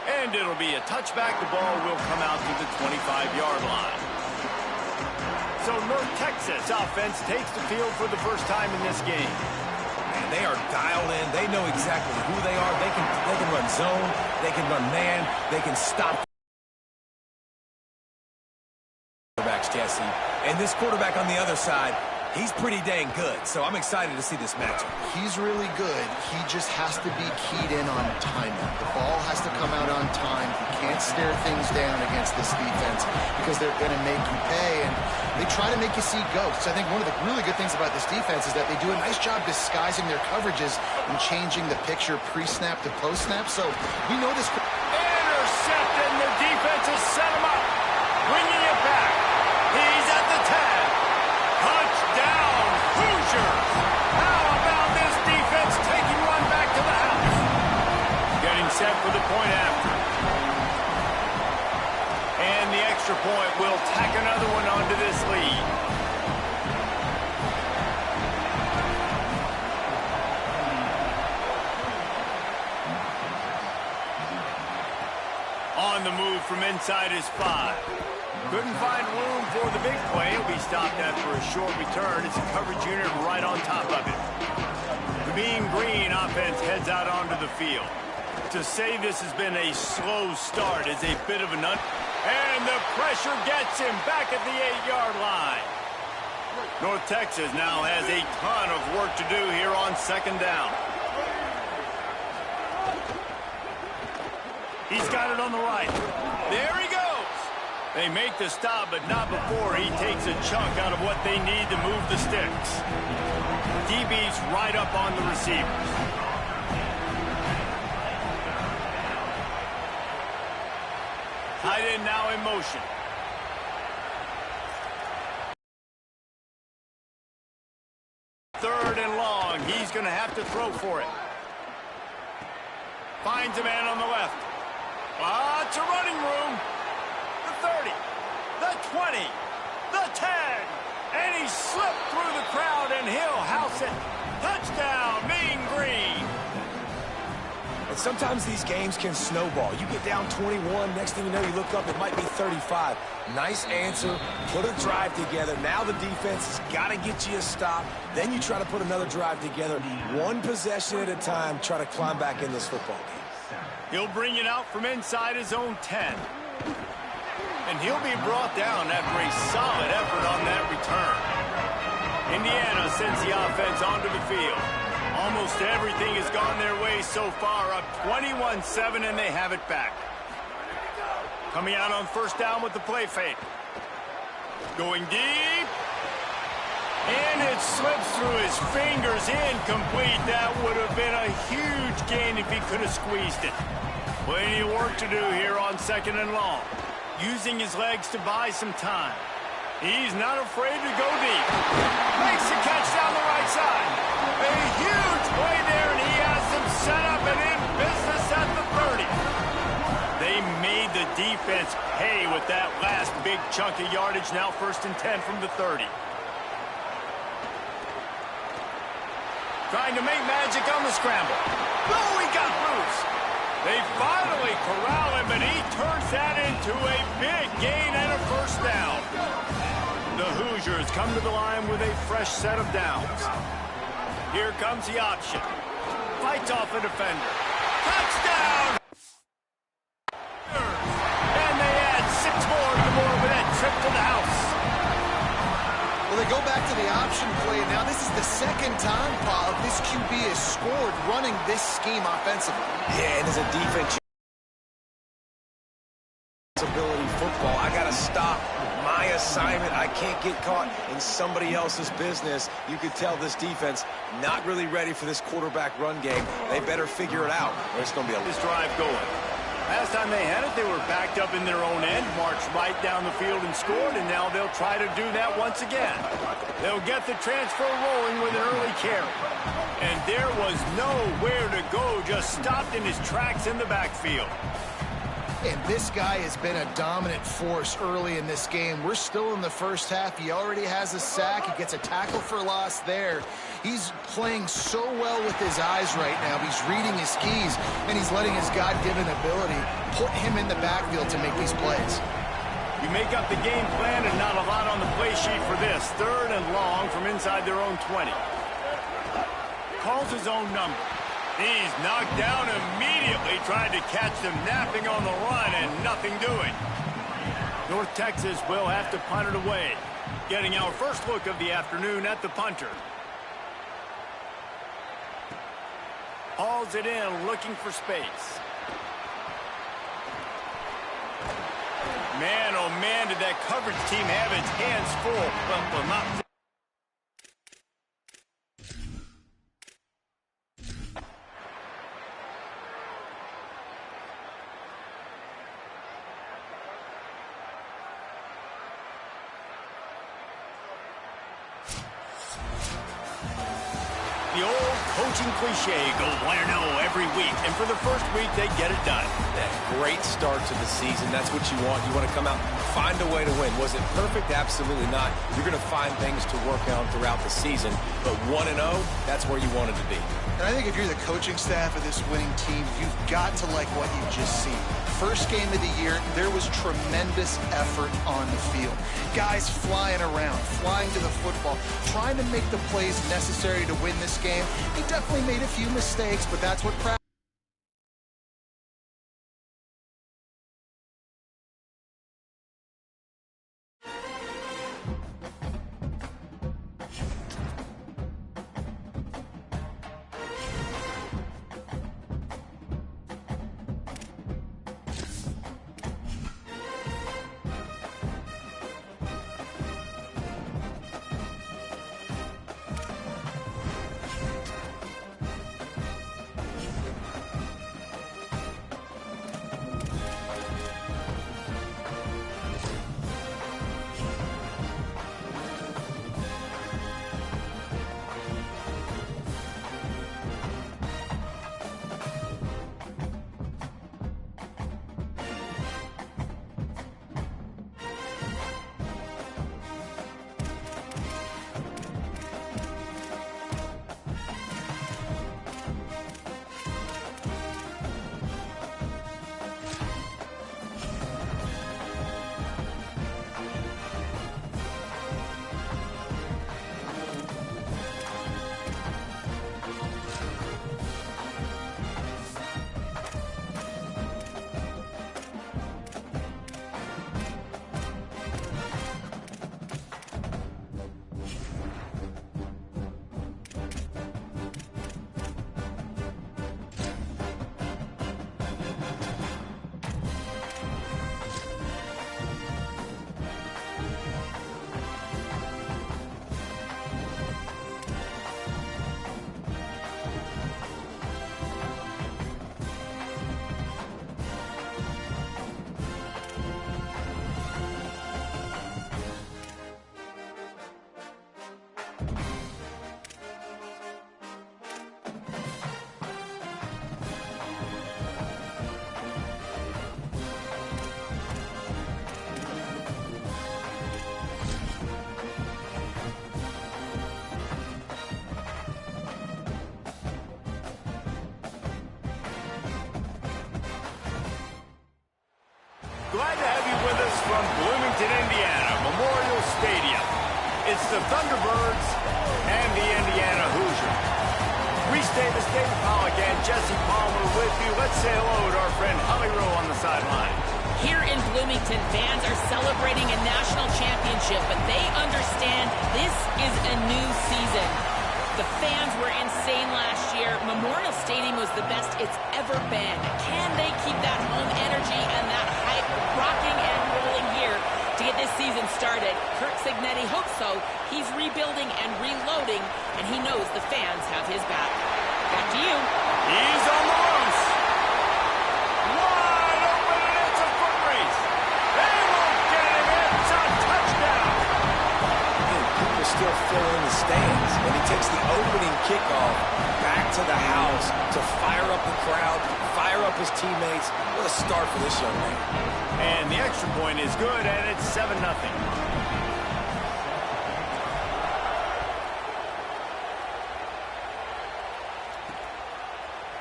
And it'll be a touchback. The ball will come out to the 25-yard line. So North Texas offense takes the field for the first time in this game. And they are dialed in. They know exactly who they are. They can run zone. They can run man. They can stop quarterbacks, Jesse. And this quarterback on the other side, he's pretty dang good. So I'm excited to see this matchup. He's really good. He just has to be keyed in on timing. The ball has to come out on time. He can't stare things down against this defense because they're going to make you pay, and they try to make you see ghosts. I think one of the really good things about this defense is that they do a nice job disguising their coverages and changing the picture pre-snap to post-snap. So we know this. Intercepted, and the defense has set him up. Bringing it back. He's at the 10. Touchdown, Hoosiers! How about this defense taking one back to the house? Getting set for the point after. And the extra point will tack another one onto this lead. On the move from inside his 5. Couldn't find room for the big play. He'll be stopped after a short return. It's a coverage unit right on top of it. The Mean Green offense heads out onto the field. To say this has been a slow start is a bit of a nut. And the pressure gets him back at the 8-yard line. North Texas now has a ton of work to do here on second down. He's got it on the right. There he goes. They make the stop, but not before he takes a chunk out of what they need to move the sticks. DB's right up on the receivers. Tight end now in motion. Third and long. He's going to have to throw for it. Finds a man on the left. Lots of running room. The 30, the 20, the 10. And he slipped through the crowd, and he'll house it. Touchdown, Mean Green. And sometimes these games can snowball. You get down 21, next thing you know, you look up, it might be 35. Nice answer, put a drive together. Now the defense has got to get you a stop. Then you try to put another drive together. One possession at a time, try to climb back in this football game. He'll bring it out from inside his own 10. And he'll be brought down after a solid effort on that return. Indiana sends the offense onto the field. Almost everything has gone their way so far, up 21-7, and they have it back. Coming out on first down with the play fake. Going deep. And it slips through his fingers, incomplete. That would have been a huge gain if he could have squeezed it. Plenty of work to do here on second and long. Using his legs to buy some time. He's not afraid to go deep. Makes the catch down the right side. A huge play there, and he has them set up and in business at the 30. They made the defense pay with that last big chunk of yardage. Now first and 10 from the 30. Trying to make magic on the scramble. Oh, he got loose. They finally corral him, but he turns that into a big gain and a first down. The Hoosiers come to the line with a fresh set of downs. Here comes the option. Fights off a defender. Touchdown! And they add 6 more to the board with that trip to the house. Well, they go back to the option play. Now, this is the second time, Paul, this QB has scored running this scheme offensively. Yeah, and as a defense ability football, I got to stop my assignment. I can't get caught in somebody else's business. You could tell this defense not really ready for this quarterback run game. They better figure it out, or it's going to be a... This drive going. Last time they had it, they were backed up in their own end, marched right down the field and scored, and now they'll try to do that once again. They'll get the transfer rolling with an early carry. And there was nowhere to go, just stopped in his tracks in the backfield. And this guy has been a dominant force early in this game. We're still in the first half. He already has a sack. He gets a tackle for loss there. He's playing so well with his eyes right now. He's reading his keys, and he's letting his God-given ability put him in the backfield to make these plays. You make up the game plan and not a lot on the play sheet for this. 3rd and long from inside their own 20. Calls his own number. He's knocked down immediately, trying to catch them napping on the run and nothing doing. North Texas will have to punt it away. Getting our first look of the afternoon at the punter. Hauls it in, looking for space. Man, oh man, did that coverage team have its hands full. Well, not... The old coaching cliche, go 1-0 every week. And for the first week, they get it done. That great start to the season. That's what you want. You want to come out, find a way to win. Was it perfect? Absolutely not. You're going to find things to work on throughout the season. But 1-0, that's where you wanted to be. And I think if you're the coaching staff of this winning team, you've got to like what you've just seen. First game of the year, there was tremendous effort on the field. Guys flying around, flying to the football, trying to make the plays necessary to win this game. He definitely made a few mistakes, but that's what practice. Glad to have you with us from Bloomington, Indiana, Memorial Stadium. It's the Thunderbirds and the Indiana Hoosiers. Reese Davis, David Pollock, and Jesse Palmer with you. Let's say hello to our friend Holly Rowe on the sideline. Here in Bloomington, fans are celebrating a national championship, but they understand this is a new season. The fans were insane last year. Memorial Stadium was the best it's ever been. Can they keep that home energy and that hype rocking and rolling here to get this season started? Kurt Cignetti hopes so. He's rebuilding and reloading, and he knows the fans have his back. Back to you. He's on the loose. Wide open, and it's a foot race. They won't get him. It's a touchdown. People still fill in the stands, and he takes the opening kickoff back to the house to fire up the crowd, fire up his teammates. What a start for this young man. And the extra point is good, and it's 7-0.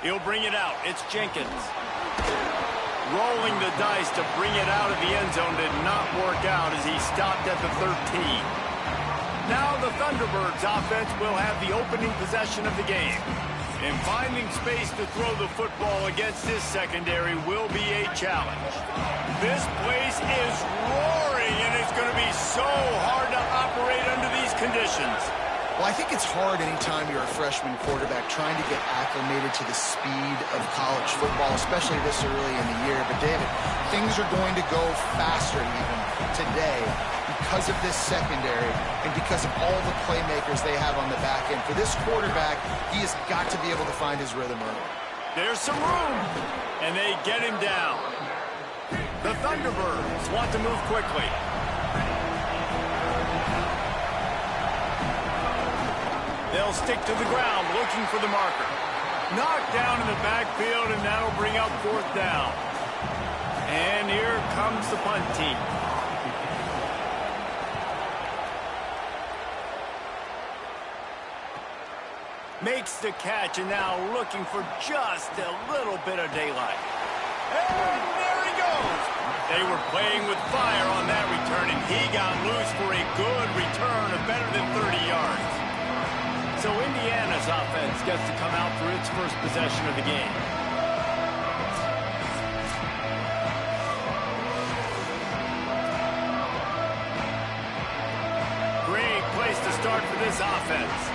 He'll bring it out. It's Jenkins. Rolling the dice to bring it out of the end zone did not work out as he stopped at the 13. Now the Thunderbirds offense will have the opening possession of the game. And finding space to throw the football against this secondary will be a challenge. This place is roaring, and it's going to be so hard to operate under these conditions. Well, I think it's hard anytime you're a freshman quarterback trying to get acclimated to the speed of college football, especially this early in the year. But, David, things are going to go faster even today because of this secondary and because of all the playmakers they have on the back end. For this quarterback, he has got to be able to find his rhythm early. There's some room, and they get him down. The Thunderbirds want to move quickly. They'll stick to the ground looking for the marker. Knocked down in the backfield, and that'll bring up fourth down. And here comes the punt team. Makes the catch, and now looking for just a little bit of daylight. And there he goes. They were playing with fire on that return, and he got loose for a good return of better than 30 yards. So Indiana's offense gets to come out for its first possession of the game. Great place to start for this offense.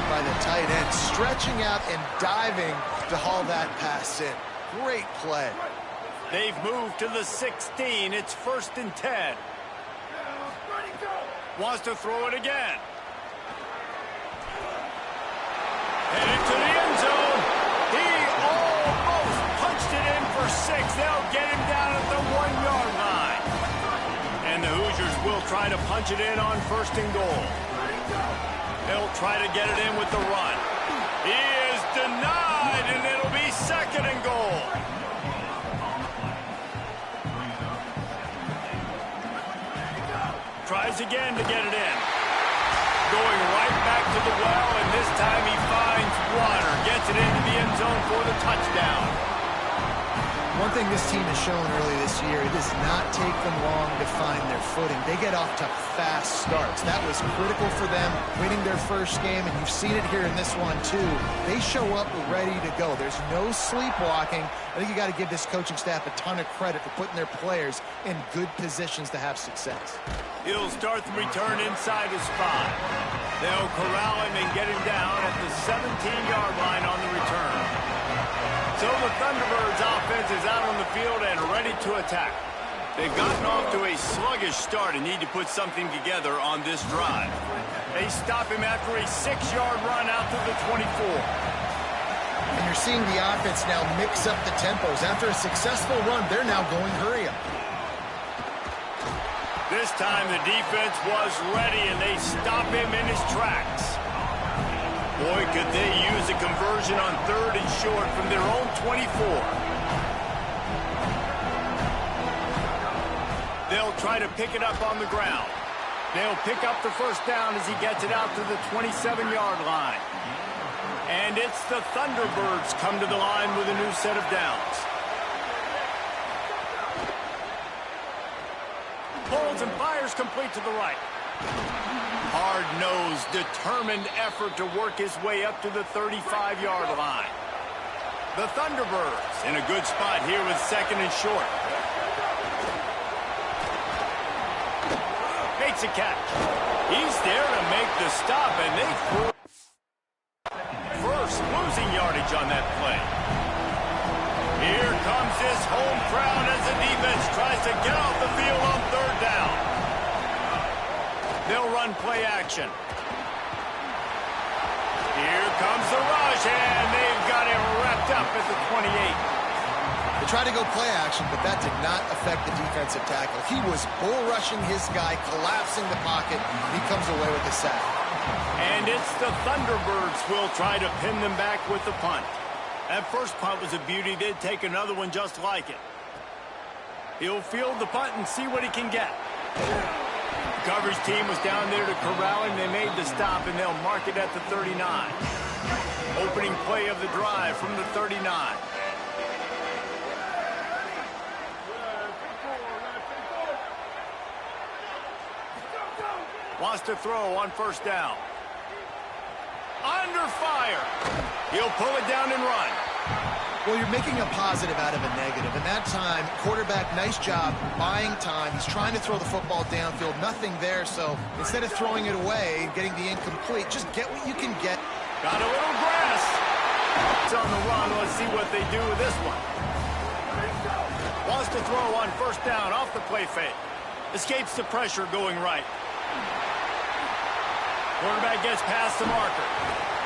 By the tight end, stretching out and diving to haul that pass in. Great play. They've moved to the 16. It's 1st and 10. Wants to throw it again. Headed to the end zone. He almost punched it in for 6. They'll get him down at the 1-yard line. And the Hoosiers will try to punch it in on 1st and goal. They'll try to get it in with the run. He is denied, and it'll be 2nd and goal. Tries again to get it in. Going right back to the well, and this time he finds water. Gets it into the end zone for the touchdown. One thing this team has shown early this year, it does not take them long to find their footing. They get off to fast starts. That was critical for them, winning their first game, and you've seen it here in this one too. They show up ready to go. There's no sleepwalking. I think you got to give this coaching staff a ton of credit for putting their players in good positions to have success. He'll start the return inside his spot. They'll corral him and get him down at the 17-yard line on the return. So the Thunderbirds offense is out on the field and ready to attack. They've gotten off to a sluggish start and need to put something together on this drive. They stop him after a 6-yard run out to the 24. And you're seeing the offense now mix up the tempos. After a successful run, they're now going hurry up. This time the defense was ready and they stop him in his tracks. Boy, could they use a conversion on 3rd and short from their own 24. They'll try to pick it up on the ground. They'll pick up the first down as he gets it out to the 27-yard line. And it's the Thunderbirds come to the line with a new set of downs. Holds and fires complete to the right. Hard-nosed, determined effort to work his way up to the 35-yard line. The Thunderbirds in a good spot here with 2nd and short. Makes a catch. He's there to make the stop, and they first losing yardage on that play. Here comes this home crowd as the defense tries to get off the field on 3rd down. They'll run play action. Here comes the rush, and they've got him wrapped up at the 28. They tried to go play action, but that did not affect the defensive tackle. He was bull rushing his guy, collapsing the pocket. He comes away with the sack. And it's the Thunderbirds who will try to pin them back with the punt. That first punt was a beauty. They'd take another one just like it. He'll field the punt and see what he can get. The coverage team was down there to corral him. They made the stop, and they'll mark it at the 39. Opening play of the drive from the 39. Wants to throw on first down. Under fire. He'll pull it down and run. Well, you're making a positive out of a negative. And that time, quarterback, nice job buying time. He's trying to throw the football downfield. Nothing there, so instead of throwing it away and getting the incomplete, just get what you can get. Got a little grass. It's on the run. Let's see what they do with this one. Wants to throw on first down off the play fake. Escapes the pressure going right. Quarterback gets past the marker.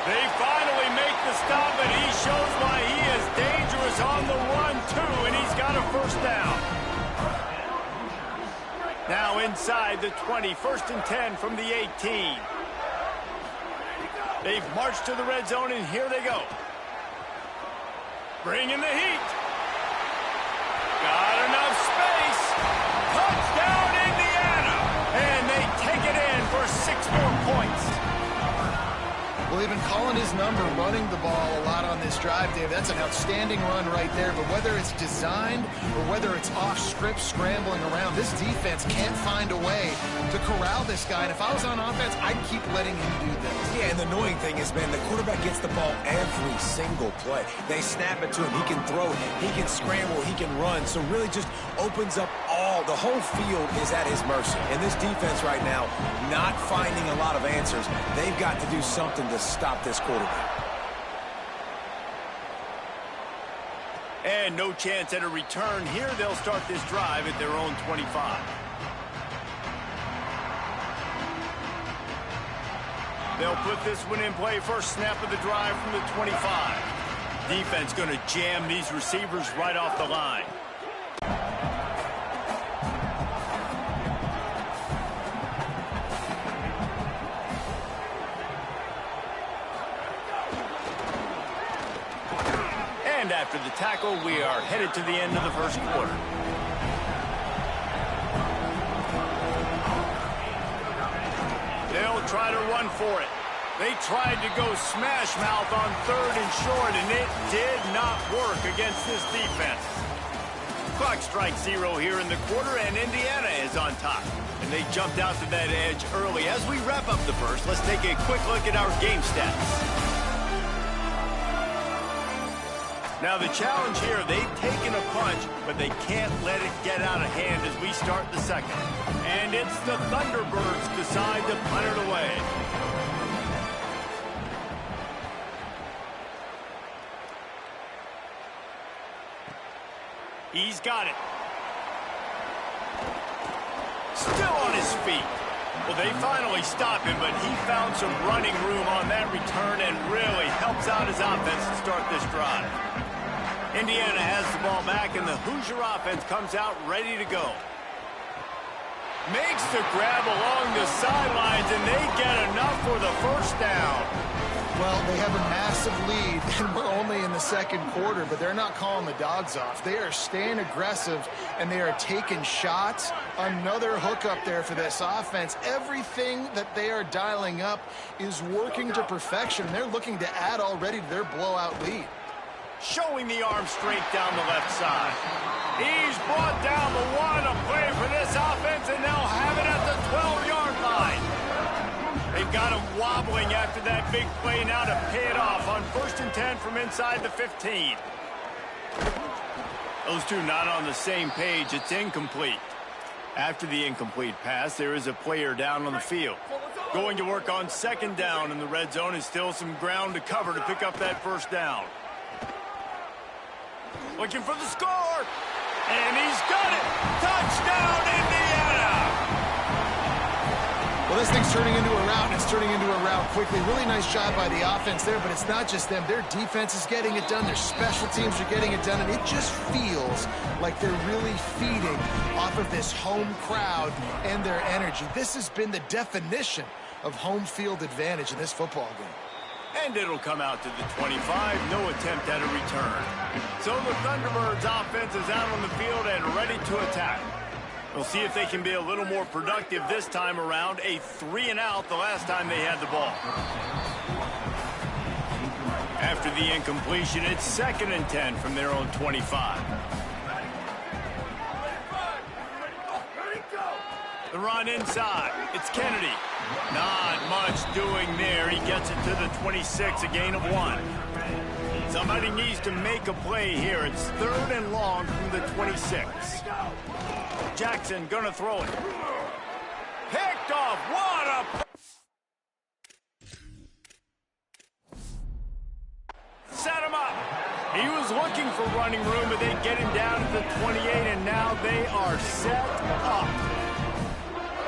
They finally make the stop, and he shows why he is dangerous on the run, too, and he's got a first down. Now inside the 20, 1st and 10 from the 18. They've marched to the red zone, and here they go. Bring in the heat. Got enough space. Touchdown, Indiana. And they take it in for 6 more points. Well, they've been calling his number, running the ball a lot on this drive, Dave. That's an outstanding run right there. But whether it's designed or whether it's off script, scrambling around, this defense can't find a way to corral this guy. And if I was on offense, I'd keep letting him do this. Yeah, and the annoying thing is, man, the quarterback gets the ball every single play. They snap it to him. He can throw, he can scramble, he can run. So really just opens up the whole field is at his mercy. And this defense right now, not finding a lot of answers. They've got to do something to stop this quarterback. And no chance at a return here. They'll start this drive at their own 25. They'll put this one in play. First snap of the drive from the 25. Defense going to jam these receivers right off the line. And after the tackle, we are headed to the end of the first quarter. They'll try to run for it. They tried to go smash mouth on 3rd and short, and it did not work against this defense. Clock strikes 0 here in the quarter, and Indiana is on top. And they jumped out to that edge early. As we wrap up the first, let's take a quick look at our game stats. Now the challenge here, they've taken a punch, but they can't let it get out of hand as we start the second. And it's the Thunderbirds decide to punt it away. He's got it. Still on his feet. Well, they finally stop him, but he found some running room on that return and really helps out his offense to start this drive. Indiana has the ball back, and the Hoosier offense comes out ready to go. Makes the grab along the sidelines, and they get enough for the first down. Well, they have a massive lead, and we're only in the second quarter, but they're not calling the dogs off. They are staying aggressive, and they are taking shots. Another hook up there for this offense. Everything that they are dialing up is working to perfection. They're looking to add already to their blowout lead. Showing the arm straight down the left side. He's brought down the one, a play for this offense, and they'll have it at the 12-yard line. They've got him wobbling after that big play now to pay it off on 1st and 10 from inside the 15. Those two not on the same page. It's incomplete. After the incomplete pass, there is a player down on the field. Going to work on 2nd down in the red zone is still some ground to cover to pick up that first down. Looking for the score, and he's got it. Touchdown, Indiana! Well, this thing's turning into a rout, and it's turning into a rout quickly. Really nice job by the offense there, but it's not just them. Their defense is getting it done. Their special teams are getting it done, and it just feels like they're really feeding off of this home crowd and their energy. This has been the definition of home field advantage in this football game. And it'll come out to the 25. No attempt at a return. So the Thunderbirds offense is out on the field and ready to attack. We'll see if they can be a little more productive this time around. A 3-and-out the last time they had the ball. After the incompletion, it's 2nd and 10 from their own 25. The run inside. It's Kennedy. Not much doing there. He gets it to the 26, a gain of 1. Somebody needs to make a play here. It's 3rd and long from the 26. Jackson gonna throw it. Picked off. What a... Set him up. He was looking for running room, but they get him down to the 28, and now they are set up.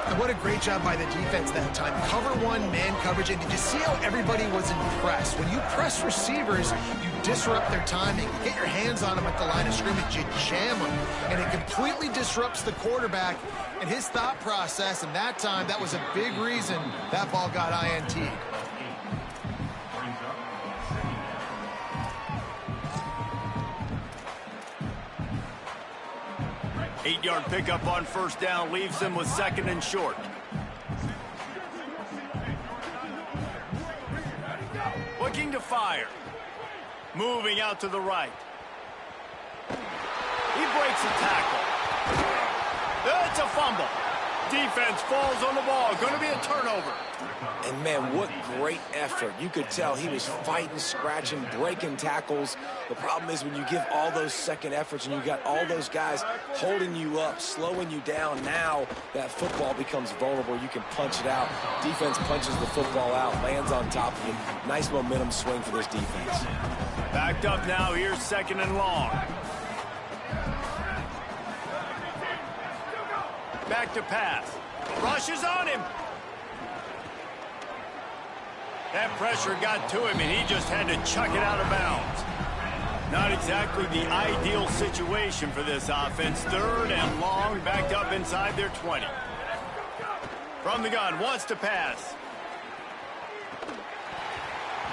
And what a great job by the defense that time. Cover 1, man coverage, and did you see how everybody was impressed? When you press receivers, you disrupt their timing. You get your hands on them at the line of scrimmage, you jam them, and it completely disrupts the quarterback and his thought process, and that time, that was a big reason that ball got INT'd. Eight-yard pickup on 1st down leaves them with 2nd and short. Looking to fire. Moving out to the right. He breaks a tackle. It's a fumble. Defense falls on the ball. Going to be a turnover. And, man, what great effort. You could tell he was fighting, scratching, breaking tackles. The problem is when you give all those second efforts and you got all those guys holding you up, slowing you down, now that football becomes vulnerable. You can punch it out. Defense punches the football out, lands on top of you. Nice momentum swing for this defense. Backed up now. Here's 2nd and long. Back to pass. Rushes on him. That pressure got to him, and he just had to chuck it out of bounds. Not exactly the ideal situation for this offense. 3rd and long, backed up inside their 20. From the gun, wants to pass.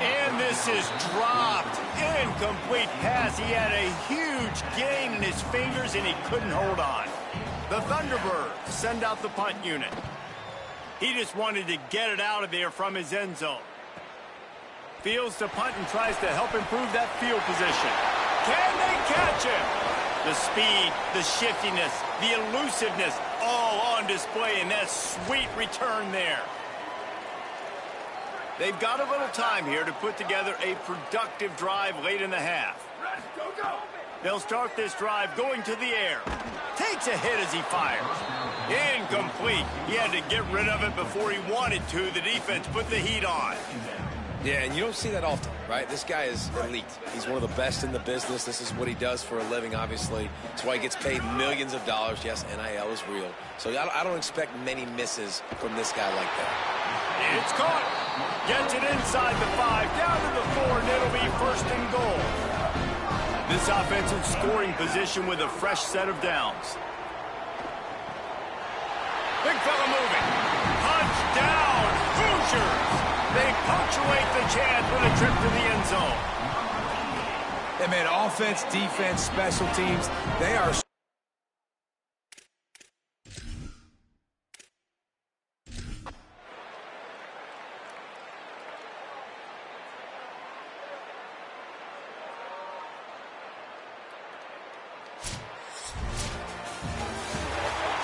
And this is dropped. Incomplete pass. He had a huge gain in his fingers, and he couldn't hold on. The Thunderbirds send out the punt unit. He just wanted to get it out of there from his end zone. Fields to punt and tries to help improve that field position. Can they catch him? The speed, the shiftiness, the elusiveness, all on display in that sweet return there. They've got a little time here to put together a productive drive late in the half. They'll start this drive going to the air. Takes a hit as he fires. Incomplete. He had to get rid of it before he wanted to. The defense put the heat on. Yeah, and you don't see that often, right? This guy is elite. He's one of the best in the business. This is what he does for a living, obviously. That's why he gets paid millions of dollars. Yes, NIL is real. So I don't expect many misses from this guy like that. It's caught. Gets it inside the 5, down to the 4, and it'll be 1st and goal. This offensive scoring position with a fresh set of downs. Big fella moving. Touchdown, Hoosiers. They punctuate the chance with a trip to the end zone. And, man, offense, defense, special teams, they are...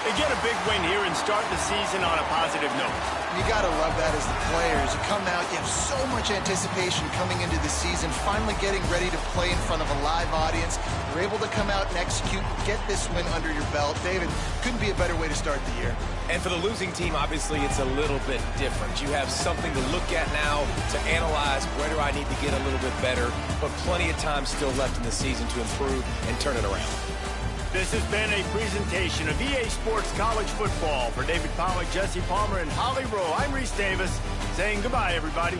They get a big win here and start the season on a positive note. You got to love that as the players. You come out, you have so much anticipation coming into the season, finally getting ready to play in front of a live audience. You're able to come out and execute, get this win under your belt. David, couldn't be a better way to start the year. And for the losing team, obviously, it's a little bit different. You have something to look at now, to analyze where do I need to get a little bit better, but plenty of time still left in the season to improve and turn it around. This has been a presentation of EA Sports College Football. For David Pollack, Jesse Palmer, and Holly Rowe, I'm Reese Davis saying goodbye, everybody.